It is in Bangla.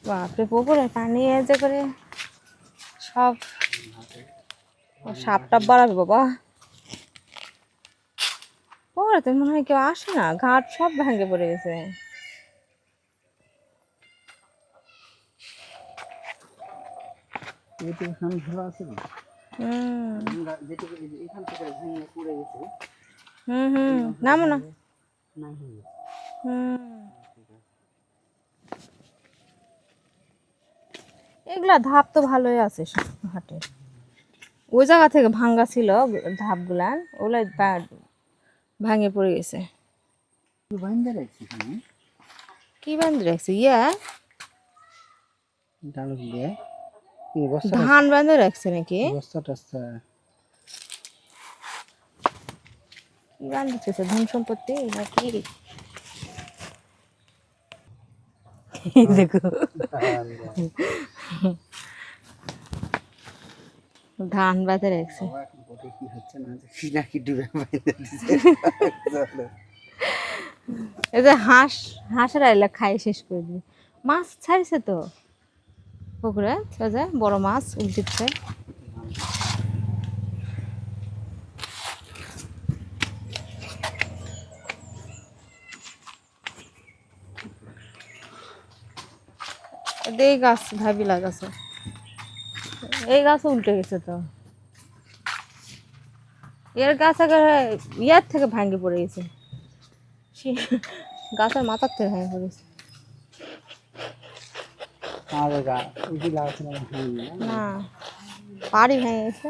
বাপরে পুকুরে পানি যে করে সব সাপ টাপ বাড়াবে বাবা। পুকুরেতে মনে হয় কেউ আসে না, ঘাট সব ভেঙে পড়ে গেছে। নামো না। এগুলা ধাপ তো ভালোই আছে হাটে। ওই জায়গা থেকে ভাঙ্গা ছিল ধাপ গুলান, ওগুলা ভাঙে পড়ে গেছে। কি বান্ধে রাখছে ইয়া ধান বান্ধে রাখছে নাকি? কি বান্ধে ধন সম্পত্তি নাকি? দেখো ধান বাঁধে রাখছে। এই যে হাঁসের আইলা খাই শেষ করে দিবে। মাছ ছাড়ছে তো পুকুরে, বড় মাছ উল্টিচ্ছে। এই গাছ ভাবি লাগাছে, এই গাছ উল্টে গেছে তো। এর গাছ ইয়ার থেকে ভাঙে পড়ে গেছে, গাছের মাথার থেকে ভেঙে পড়েছে। না বাড়ি ভেঙে গেছে।